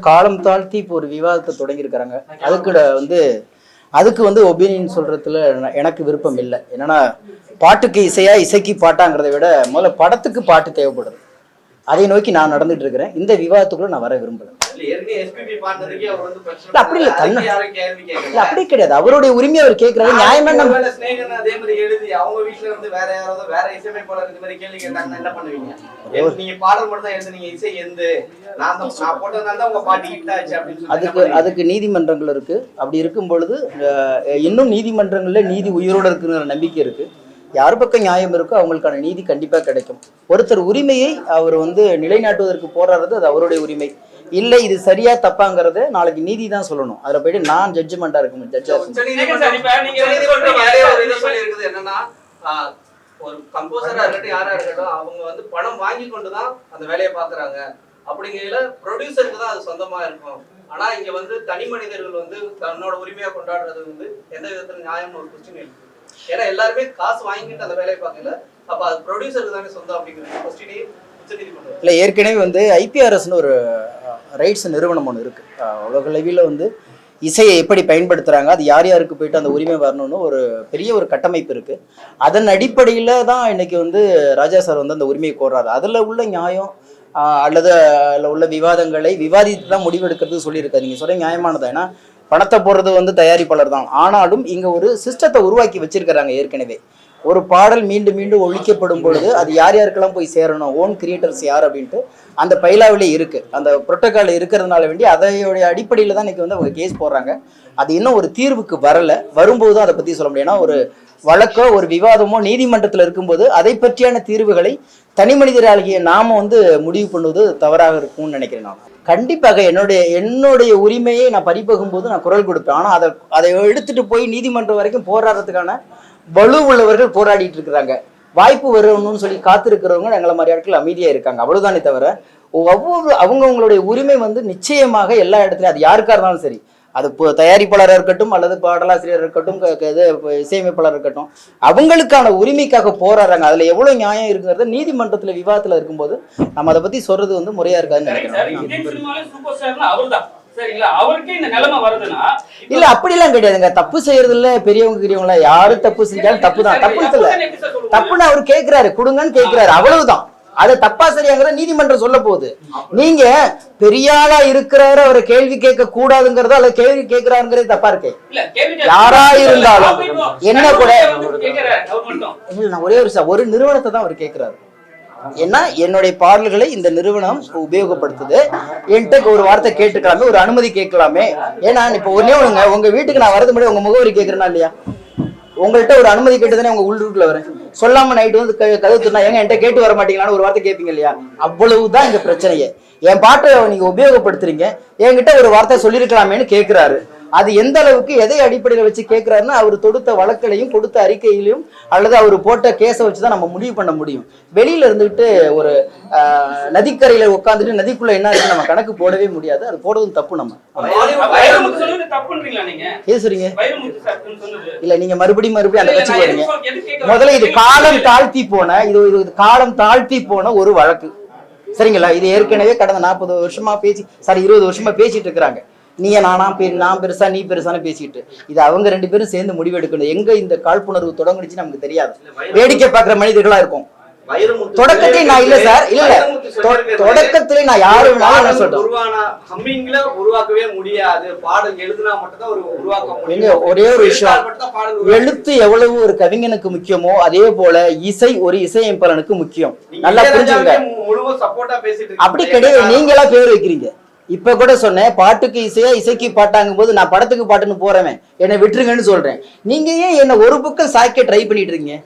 காலம் தாழ்த்தி இப்போ ஒரு விவாதத்தை தொடங்கியிருக்கிறாங்க. அதுக்கு வந்து ஒப்பீனியன் சொல்றதுல எனக்கு விருப்பம் இல்லை. என்னன்னா பாட்டுக்கு இசையா இசைக்கு பாட்டாங்கிறத விட முதல்ல படத்துக்கு பாட்டு தேவைப்படுது. அதை நோக்கி நான் நடந்துட்டு இருக்கிறேன். இந்த விவாதத்துக்குள்ள நான் வர விரும்புறேன். அப்படி இல்ல, அப்படி கிடையாது. அவருடைய உரிமையை அவர் கேட்கிறாரு, நியாயமா. அதுக்கு நீதிமன்றங்கள் இருக்கு. அப்படி இருக்கும் பொழுது இன்னும் நீதிமன்றங்கள்ல நீதி உயிரோட இருக்குங்கிற நம்பிக்கை இருக்கு. யார் பக்கம் நியாயம் இருக்கோ அவங்களுக்கான நீதி கண்டிப்பா கிடைக்கும். ஒருத்தர் உரிமையை அவர் வந்து நிலைநாட்டுவதற்கு போராடுறது அது அவருடைய உரிமை. இல்லை இது சரியா தப்பாங்கிறத நாளைக்கு நீதி தான் சொல்லணும். அதுல போயிட்டு நான் ஜட்ஜ்மெண்டா இருக்கும். என்னன்னா ஒரு கம்போசரா இருக்கட்டும் யாரா இருக்கட்டும் அவங்க வந்து பணம் வாங்கி கொண்டுதான் அந்த வேலையை பாக்குறாங்க. அப்படிங்கையில ப்ரொடியூசருக்கு தான் அது சொந்தமா இருக்கும். ஆனா இங்க வந்து தனி மனிதர்கள் வந்து தன்னோட உரிமையா கொண்டாடுறது வந்து எந்த விதத்துல நியாயம்னு ஒரு கொஸ்டின் இருக்கு. ஏன்னா எல்லாருமே காசு வாங்கிட்டு அந்த வேலையை பார்க்கல, அப்ப அது ப்ரொடியூசருக்கு தானே சொந்தம் அப்படிங்கிற கொஸ்டினே உச்சநீதிமன்றம். இல்லை, ஏற்கனவே வந்து ஐபிஆர்எஸ்னு ஒரு ரைட்ஸ் நிறுவனம் ஒன்று இருக்கு. உலக அளவில் வந்து இசையை எப்படி பயன்படுத்துறாங்க, அது யார் யாருக்கு போயிட்டு அந்த உரிமை வரணும்னு ஒரு பெரிய ஒரு கட்டமைப்பு இருக்கு. அதன் அடிப்படையில் தான் இன்னைக்கு வந்து ராஜா சார் வந்து அந்த உரிமையை கோர்றாரு. அதில் உள்ள நியாயம் அல்லது அதில் உள்ள விவாதங்களை விவாதித்து தான் முடிவெடுக்கிறது சொல்லியிருக்காரு. நீங்கள் சொல்ல நியாயமானது. ஏன்னா பணத்தை போடுறது வந்து தயாரிப்பாளர் தான். ஆனாலும் இங்கே ஒரு சிஸ்டத்தை உருவாக்கி வச்சிருக்கிறாங்க. ஏற்கனவே ஒரு பாடல் மீண்டும் மீண்டும் ஒழிக்கப்படும் பொழுது அது யார் யாருக்கெல்லாம் போய் சேரணும், ஓன் கிரியேட்டர்ஸ் யார் அப்படின்ட்டு அந்த பைலாவிலே இருக்கு. அந்த புரோட்டோகால் இருக்கிறதுனால வேண்டி அதையோடைய அடிப்படையில் தான் இன்னைக்கு வந்து அவங்க கேஸ் போடுறாங்க. அது இன்னும் ஒரு தீர்வுக்கு வரலை. வரும்போது தான் அதை பற்றி சொல்ல முடியும். ஏன்னா ஒரு வழக்கோ ஒரு விவாதமோ நீதிமன்றத்தில் இருக்கும்போது அதை பற்றியான தீர்வுகளை தனி மனிதராகிய நாம வந்து முடிவு பண்ணுவது தவறாக இருக்கும்னு நினைக்கிறேன். நான் கண்டிப்பாக என்னுடைய உரிமையை நான் பறிபோகும் போது நான் குரல் கொடுப்பேன். ஆனால் அதை எடுத்துட்டு போய் நீதிமன்றம் வரைக்கும் போராடுறதுக்கான வலு உள்ளவர்கள் போராடிட்டு இருக்கிறாங்க. வாய்ப்பு வரணும்னு சொல்லி காத்திருக்கிறவங்க எங்களை மாதிரி ஆட்கள் அமைதியா இருக்காங்க. அவ்வளவுதானே தவிர அவங்களுடைய உரிமை வந்து நிச்சயமாக எல்லா இடத்துலையும் அது யாருக்கா இருந்தாலும் சரி, அது தயாரிப்பாளராக இருக்கட்டும் அல்லது பாடலாசிரியர் இருக்கட்டும் இசையமைப்பாளர் இருக்கட்டும், அவங்களுக்கான உரிமைக்காக போராடுறாங்க. அதுல எவ்வளவு நியாயம் இருக்குங்கிறத நீதிமன்றத்துல விவாதத்துல இருக்கும்போது நம்ம அதை பத்தி சொல்றது வந்து முறையா இருக்காதுன்னு நினைக்கிறேன். இல்ல அப்படிலாம் கிடையாதுங்க. தப்பு செய்யறதுல பெரியவங்க பெரியவங்களா யாரும் தப்பு செஞ்சாலும் தப்பு தான். தப்புன்னு அவர் கேட்கிறாரு, கொடுங்கன்னு கேட்கிறாரு, அவ்வளவுதான். அது தப்பா சரியாங்கிற நீதிமன்றம் சொல்ல போகுது. நீங்க பெரியாளா இருக்கிறாரு அவரை கேள்வி கேட்க கூடாதுங்கிறதோ அல்ல கேள்வி கேட்கிறாருங்கிறது தப்பா இருக்கு. யாரா இருந்தாலும் என்ன கூட நான் ஒரே ஒரு நிறுவனத்தை தான் அவர் கேட்கிறாரு. ஏன்னா என்னுடைய பாடல்களை இந்த நிறுவனம் உபயோகப்படுத்துது, என்கிட்ட ஒரு வார்த்தை கேட்டுக்கலாமே, ஒரு அனுமதி கேட்கலாமே. ஏன்னா இப்ப ஒன்னே ஒண்ணுங்க, உங்க வீட்டுக்கு நான் வரது முன்னாடி உங்க முகவரி கேட்கறேன்னா இல்லையா? உங்கள்கிட்ட ஒரு அனுமதி கேட்டுதானே உங்க உள்ளூருக்குள்ள வரேன். சொல்லாம நைட்டு வந்து கதவு துண்ணா எங்க என்கிட்ட கேட்டு வர மாட்டீங்களான்னு ஒரு வார்த்தை கேட்பீங்க இல்லையா? அவ்வளவுதான் இங்க பிரச்சனையே. என் பாட்டை நீங்க உபயோகப்படுத்துறீங்க, என்கிட்ட ஒரு வார்த்தை சொல்லியிருக்கலாமேன்னு கேட்கிறாரு. அது எந்த அளவுக்கு எதை அடிப்படையில் வச்சு கேட்கிறாருன்னா அவர் தொடுத்த வழக்கிலையும் கொடுத்த அறிக்கையிலையும் அல்லது அவர் போட்ட கேஸை வச்சுதான் நம்ம முடிவு பண்ண முடியும். வெளியில இருந்துகிட்டு ஒரு நதிக்கரையில உட்காந்துட்டு நதிக்குள்ள என்ன இருக்கு நம்ம கணக்கு போடவே முடியாது. அது போடுறதும் தப்பு. நம்ம பேசுறீங்க இல்ல, நீங்க மறுபடியும் அந்த கட்சி போறீங்க. முதல்ல இது காலம் தாழ்த்தி போன இது காலம் தாழ்த்தி போன ஒரு வழக்கு, சரிங்களா? இது ஏற்கனவே கடந்த 40 வருஷமா 20 வருஷமா பேசிட்டு இருக்கிறாங்க. நான் பெருசா நீ பெருசான்னு பேசிட்டு இது அவங்க 2 பேரும் சேர்ந்து முடிவெடுக்கணும். எங்க இந்த காழ்ப்புணர்வு தொடங்குச்சு நமக்கு தெரியாது. வேடிக்கை பார்க்கிற மனிதர்களா இருக்கும். தொடக்கத்திலே நான் இல்ல சார், இல்ல தொடக்கத்திலே நான் யாரு உருவாக்கவே முடியாது. பாடல் எழுதுனா மட்டும் தான் உருவாக்க முடியும். ஒரே ஒரு விஷயம், எழுத்து எவ்வளவு ஒரு கவிஞனுக்கு முக்கியமோ அதே போல இசை ஒரு இசையமைப்பாளனுக்கு முக்கியம். நல்லா புரிஞ்சுங்க. அப்படி கிடையாது, நீங்களா பேர் வைக்கிறீங்க. இப்ப கூட சொன்னேன், பாட்டுக்கு இசையா இசைக்கு பாட்டாங்கும் போது நான் படத்துக்கு பாட்டுன்னு போறேன், என்னை விட்டுருங்கன்னு சொல்றேன். நீங்க ஏன் என்ன ஒரு பக்கம் சாய்க்க ட்ரை பண்ணிட்டு இருக்கீங்க?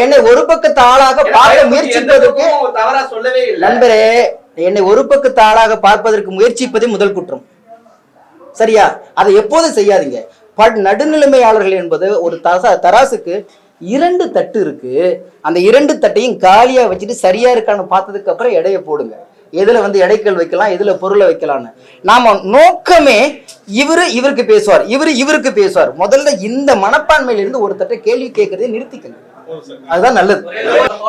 என்னை ஒரு பக்கத்து ஆளாக பார்க்க முயற்சிப்பதற்கு நண்பரே, என்னை ஒரு பக்கத்து ஆளாக பார்ப்பதற்கு முயற்சிப்பதே முதல் குற்றம், சரியா? அதை எப்போதும் செய்யாதீங்க. நடுநிலைமையாளர்கள் என்பது ஒரு தராசுக்கு 2 தட்டு இருக்கு. அந்த 2 தட்டையும் காலியா வச்சுட்டு சரியா இருக்கான்னு பார்த்ததுக்கு அப்புறம் எடையை போடுங்க. எதுல வந்து எடைக்கல் வைக்கலாம், எதுல பொருளை வைக்கலாம்னு. நாம நோக்கமே இவருக்கு பேசுவார், இவருக்கு பேசுவார். முதல்ல இந்த மனப்பான்மையில இருந்து ஒரு தட்டை கேள்வி கேட்கறதே நிறுத்திக்கணும். அதுதான் நல்லது.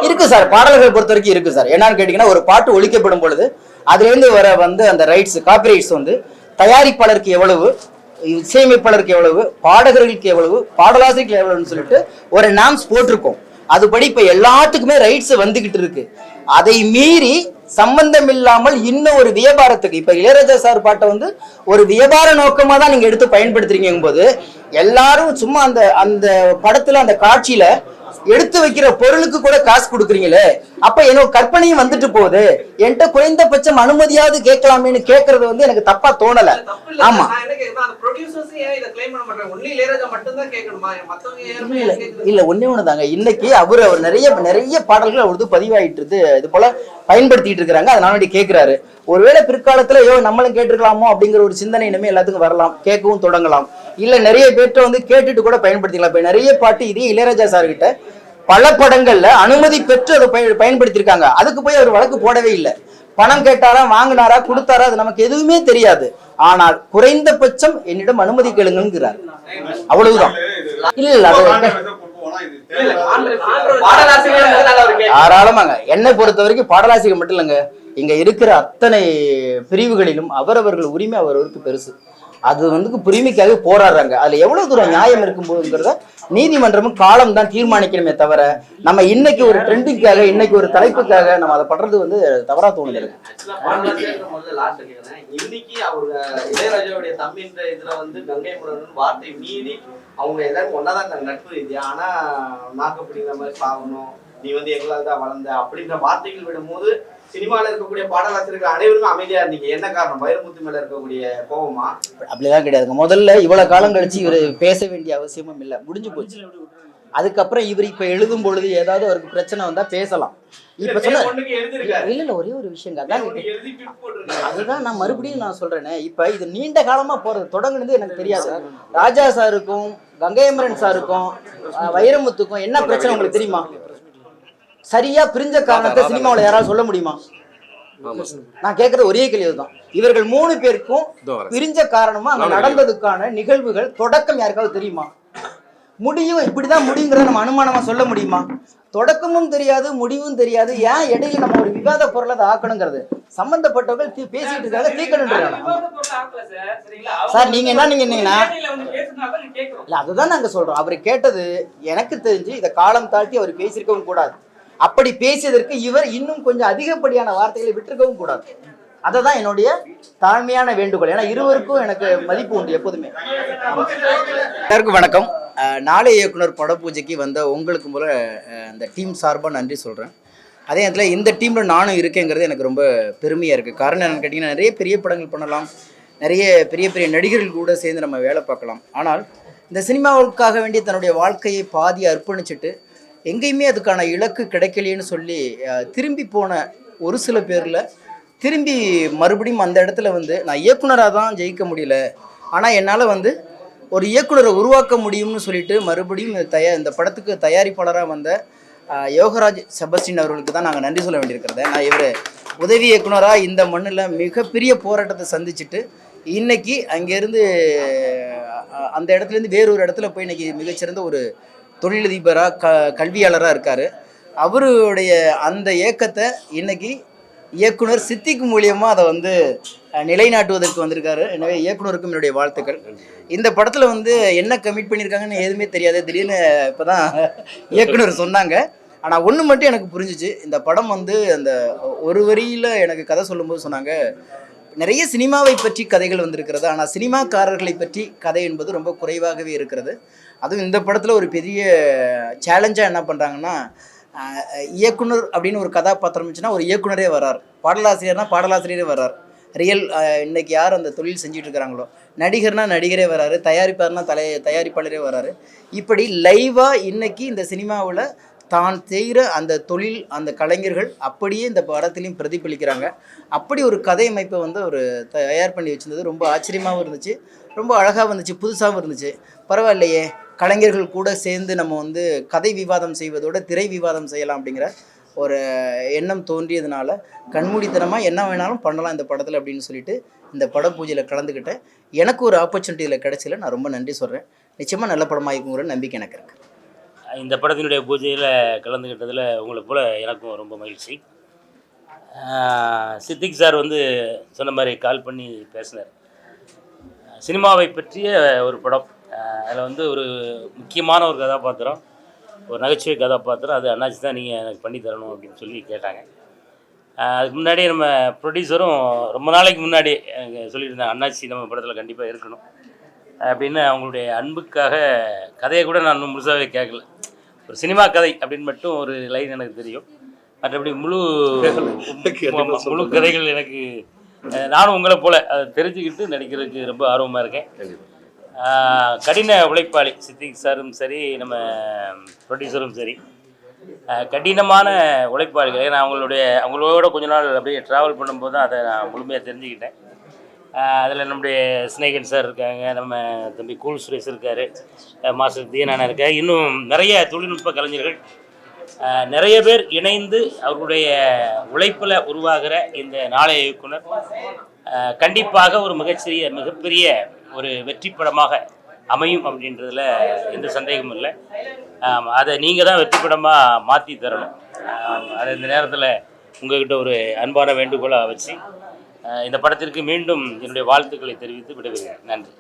இருக்கு சார், பாடல்கள் பொறுத்த வரைக்கும் இருக்கு சார். என்னன்னு கேட்டீங்கன்னா, ஒரு பாட்டு ஒழிக்கப்படும் பொழுது அதுலேருந்து வர வந்து அந்த ரைட்ஸ் காப்பிரைட்ஸ் வந்து தயாரிப்பாளருக்கு எவ்வளவு, இசையமைப்பாளருக்கு எவ்வளவு, பாடகர்களுக்கு எவ்வளவு, பாடலாசிரியருக்கு எவ்வளவுன்னு சொல்லிட்டு ஒரு நாம்ஸ் போட்டிருக்கோம். அதுபடி இப்ப எல்லாத்துக்குமே ரைட்ஸ் வந்துகிட்டு இருக்கு. அதை மீறி சம்பந்தம் இல்லாமல் இன்னும் ஒரு வியாபாரத்துக்கு, இப்ப இளையராஜா சார் பாட்டை வந்து ஒரு வியாபார நோக்கமா தான் நீங்க எடுத்து பயன்படுத்துறீங்க போது எல்லாரும் சும்மா அந்த அந்த படத்துல அந்த காட்சியில எடுத்து வைக்கிற பொருளுக்கு கூட காசு கொடுக்குறீங்களே, அப்ப என்னோட கற்பனையும் வந்துட்டு போகுது. என்கிட்ட குறைந்தபட்சம் அனுமதியாவது கேட்கலாமேன்னு கேட்கறது வந்து எனக்கு தப்பா தோணல. ஆமா இல்ல ஒன்னே ஒண்ணுதாங்க, இன்னைக்கு அவர் நிறைய நிறைய பாடல்கள் அவரது பதிவாயிட்டு இருக்கு, இது போல பயன்படுத்திட்டு இருக்கிறாங்க. அதனால கேட்கிறாரு. ஒருவேளை பிற்காலத்துல நம்மளும் கேட்டிருக்கலாமோ அப்படிங்கிற ஒரு சிந்தனை இனிமே எல்லாத்துக்கும் வரலாம், கேட்கவும் தொடங்கலாம். இல்ல நிறைய பேர்ட்ட வந்து கேட்டுட்டு கூட பயன்படுத்திக்கலாம். இப்ப நிறைய பாட்டு இதே இளையராஜா சார் கிட்ட பல படங்கள்ல அனுமதி பெற்று அதை பயன்படுத்தியிருக்காங்க. அதுக்கு போய் அவர் வழக்கு போடவே இல்லை. பணம் கேட்டாரா, வாங்கினாரா, கொடுத்தாரா, அது நமக்கு எதுவுமே தெரியாது. ஆனால் குறைந்தபட்சம் என்னிடம் அனுமதி கேளுங்கிறார், அவ்வளவுதான். இல்ல இல்ல தாராளமாங்க. என்னை பொறுத்த வரைக்கும் பாடலாசிரியர் மட்டும் இல்லைங்க, இங்க இருக்கிற அத்தனை பிரிவுகளிலும் அவரவர்கள் உரிமை அவரவருக்கு பெருசு. அது வந்து உரிமைக்காக போராடுறாங்க. அதுல எவ்வளவு தூரம் நியாயம் இருக்கும் போதுங்கிறத நீதிமன்றமும் காலம் தான் தீர்மானிக்கணுமே தவிர நம்ம இன்னைக்கு ஒரு ட்ரெண்டிங்காக, இன்னைக்கு ஒரு தலைப்புக்காக நம்ம அதை பண்றது வந்து தவறா தோணுது. இன்னைக்கு அவங்க இளையராஜாவுடைய தம்பின்ற இதுல வந்து கங்கை முரன் வார்த்தை மீறி அவங்க எல்லாரும் ஒன்னாதான் நட்பு ரீதியா, ஆனா நாக்கப்பிடிங்கிற மாதிரி சாகணும், நீ வந்து எங்களால் தான் வளர்ந்த அப்படின்ற வார்த்தைகள் விடும் போது சினிமால இருக்கக்கூடிய பாடலாசிரியர்கள் அனைவருமே அமைதியா இருந்தீங்க. என்ன காரணம்? வைரமுத்து மேல இருக்கக்கூடிய கோபமா? அப்படிலாம் கிடையாதுங்க. முதல்ல இவ்வளவு காலம் கழிச்சு இவர் பேச வேண்டிய அவசியமும் இல்லை, முடிஞ்சு போச்சு. அதுக்கப்புறம் இவர் இப்ப எழுதும் பொழுது ஏதாவது அவருக்கு பிரச்சனை வந்தா பேசலாம். இப்ப சொன்ன இல்ல ஒரே ஒரு விஷயம் அதுதான் நான் மறுபடியும் நான் சொல்றேனே. இப்ப இது நீண்ட காலமா போறது தொடங்குனது எனக்கு தெரியாது. ராஜா சாருக்கும் கங்கையமரன் சாருக்கும் வைரமுத்துக்கும் என்ன பிரச்சனை உங்களுக்கு தெரியுமா? சரியா பிரிஞ்ச காரணத்தை சினிமாவில் யாராவது சொல்ல முடியுமா? நான் கேட்கறது ஒரே கேள்வி தான். இவர்கள் 3 பேருக்கும் பிரிஞ்ச காரணமா அங்க நடந்ததுக்கான நிகழ்வுகள் தொடக்கம் யாருக்காவது தெரியுமா? முடியும் இப்படிதான் முடியுங்கிறத நம்ம அனுமானமா சொல்ல முடியுமா? தொடக்கமும் தெரியாது, முடிவும் தெரியாது. ஏன் இடையில நம்ம ஒரு விவாத பொருளை அதை ஆக்கணுங்கிறது சம்பந்தப்பட்டவர்கள் பேசிட்டு இருக்காங்க, தீக்கணுன்றாங்க. சார் நீங்க என்ன நீங்கன்னா இல்ல அதுதான் நாங்க சொல்றோம். அவர் கேட்டது எனக்கு தெரிஞ்சு இதை காலம் தாழ்த்தி அவர் பேசியிருக்கவும் கூடாது. அப்படி பேசியதற்கு இவர் இன்னும் கொஞ்சம் அதிகப்படியான வார்த்தைகளை விட்டுருக்கவும் கூடாது. அததான் என்னுடைய தாழ்மையான வேண்டுகோள். ஏன்னா இருவருக்கும் எனக்கு மதிப்பு உண்டு எப்போதுமே. எல்லாருக்கும் வணக்கம். நாளை இயக்குனர் படப்பூஜைக்கு வந்த உங்களுக்கு போல அந்த டீம் சார்பாக நன்றி சொல்கிறேன். அதே நேரத்தில் இந்த டீமில் நானும் இருக்கேங்கிறது எனக்கு ரொம்ப பெருமையாக இருக்குது. காரணம் என்னென்னு கேட்டிங்கன்னா, நிறைய பெரிய படங்கள் பண்ணலாம், நிறைய பெரிய பெரிய நடிகர்கள் கூட சேர்ந்து நம்ம வேலை பார்க்கலாம். ஆனால் இந்த சினிமாவுக்காக வேண்டிய தன்னுடைய வாழ்க்கையை பாதி அர்ப்பணிச்சுட்டு எங்கேயுமே அதுக்கான இலக்கு கிடைக்கலைன்னு சொல்லி திரும்பி போன ஒரு சில பேரில் திரும்பி மறுபடியும் அந்த இடத்துல வந்து நான் இயக்குனராக தான் ஜெயிக்க முடியல, ஆனால் என்னால் வந்து ஒரு இயக்குனரை உருவாக்க முடியும்னு சொல்லிட்டு மறுபடியும் இந்த படத்துக்கு தயாரிப்பாளராக வந்த யோகராஜ் செபஸ்டின் அவர்களுக்கு தான் நாங்கள் நன்றி சொல்ல வேண்டியிருக்கிறத. நான் இவர் உதவி இயக்குனராக இந்த மண்ணில் மிகப்பெரிய போராட்டத்தை சந்திச்சுட்டு இன்னைக்கு அங்கேருந்து அந்த இடத்துலேருந்து வேறொரு இடத்துல போய் இன்னைக்கு மிகச்சிறந்த ஒரு தொழிலதிபராக கல்வியாளராக இருக்கார். அவருடைய அந்த இயக்கத்தை இன்னைக்கு இயக்குனர் சித்திக் மூலியமாக அதை வந்து நிலைநாட்டுவதற்கு வந்திருக்காரு. எனவே இயக்குனருக்கும் என்னுடைய வாழ்த்துக்கள். இந்த படத்தில் வந்து என்ன கமிட் பண்ணியிருக்காங்கன்னு எதுவுமே தெரியாது, திடீர்னு இப்போ தான் இயக்குனர் சொன்னாங்க. ஆனால் ஒன்று மட்டும் எனக்கு புரிஞ்சிச்சு, இந்த படம் வந்து அந்த ஒரு வரியில் எனக்கு கதை சொல்லும்போது சொன்னாங்க, நிறைய சினிமாவை பற்றி கதைகள் வந்திருக்கிறது, ஆனால் சினிமாக்காரர்களை பற்றி கதை என்பது ரொம்ப குறைவாகவே இருக்கிறது. அதுவும் இந்த படத்தில் ஒரு பெரிய சேலஞ்சாக என்ன பண்ணுறாங்கன்னா, இயக்குனர் அப்படின்னு ஒரு கதாபாத்திரம் இருந்துச்சுன்னா ஒரு இயக்குனரே வரார், பாடலாசிரியர்னா பாடலாசிரியரே வரார், ரியல் இன்னைக்கு யார் அந்த தொழில் செஞ்சுட்டு இருக்கிறாங்களோ, நடிகர்னா நடிகரே வராரு, தயாரிப்பார்னா தயாரிப்பாளரே வராரு. இப்படி லைவாக இன்னைக்கு இந்த சினிமாவில் தான் செய்கிற அந்த தொழில், அந்த கலைஞர்கள் அப்படியே இந்த படத்துலையும் பிரதிபலிக்கிறாங்க. அப்படி ஒரு கதை அமைப்பை வந்து ஒரு தயார் பண்ணி வச்சுருந்தது ரொம்ப ஆச்சரியமாகவும் இருந்துச்சு, ரொம்ப அழகாகவும் இருந்துச்சு, புதுசாகவும் இருந்துச்சு. பரவாயில்லையே, கலைஞர்கள் கூட சேர்ந்து நம்ம வந்து கதை விவாதம் செய்வதோட திரை விவாதம் செய்யலாம் அப்படிங்கிற ஒரு எண்ணம் தோன்றியதுனால கண்மூடித்தனமாக என்ன வேணாலும் பண்ணலாம் இந்த படத்தில் அப்படின்னு சொல்லிட்டு இந்த பட பூஜையில் கலந்துக்கிட்டேன். எனக்கு ஒரு ஆப்பர்ச்சுனிட்டி இதில் கிடைச்சல நான் ரொம்ப நன்றி சொல்கிறேன். நிச்சயமாக நல்ல படமாக இருக்குங்கிற நம்பிக்கை எனக்கு இருக்குது. இந்த படத்தினுடைய பூஜையில் கலந்துக்கிட்டதில் உங்களை போல் எனக்கும் ரொம்ப மகிழ்ச்சி. சித்திக் சார் வந்து சொன்ன மாதிரி கால் பண்ணி பேசினார். சினிமாவை பற்றிய ஒரு படம். அதில் வந்து ஒரு முக்கியமான ஒரு கதாபாத்திரம், ஒரு நகைச்சுவை கதாபாத்திரம். அது அண்ணாச்சி தான் நீங்கள் எனக்கு பண்ணி தரணும் அப்படின்னு சொல்லி கேட்டாங்க. அதுக்கு முன்னாடி நம்ம ப்ரொடியூசரும் ரொம்ப நாளைக்கு முன்னாடி சொல்லியிருந்தாங்க, அண்ணாச்சி நம்ம படத்தில் கண்டிப்பாக இருக்கணும் அப்படின்னு. அவங்களுடைய அன்புக்காக கதையை கூட நான் இன்னும் முழுசாகவே கேட்கல. ஒரு சினிமா கதை அப்படின்னு மட்டும் ஒரு லைன் எனக்கு தெரியும். மற்றபடி முழு கதைகள் எனக்கு, நானும் உங்களை போல் அதை தெரிஞ்சுக்கிட்டு நடிக்கிறதுக்கு ரொம்ப ஆர்வமாக இருக்கேன். கடின உழைப்பாளி சித்திக் சாரும் சரி, நம்ம ப்ரொடியூசரும் சரி, கடினமான உழைப்பாளிகள். ஏன்னா அவங்களோட கொஞ்ச நாள் அப்படியே ட்ராவல் பண்ணும்போது தான் அதை நான் முழுமையாக தெரிஞ்சுக்கிட்டேன். அதில் நம்முடைய ஸ்நேகன் சார் இருக்காங்க, நம்ம தம்பி கூல் சுரேஷ் இருக்கார், மாஸ்டர் தீனானா இருக்கார், இன்னும் நிறைய தொழில்நுட்ப கலைஞர்கள் நிறைய பேர் இணைந்து அவருடைய உழைப்பில் உருவாகிற இந்த நாளைய இயக்குனர் கண்டிப்பாக ஒரு மிகப்பெரிய ஒரு வெற்றி படமாக அமையும் அப்படின்றதுல எந்த சந்தேகமும் இல்லை. அதை நீங்கள் தான் வெற்றி படமாக மாற்றி தரணும். அதை இந்த நேரத்தில் உங்கள்கிட்ட ஒரு அன்பான வேண்டுகோளாக வச்சு இந்த படத்திற்கு மீண்டும் என்னுடைய வாழ்த்துக்களை தெரிவித்து விடுகிறேன். நன்றி.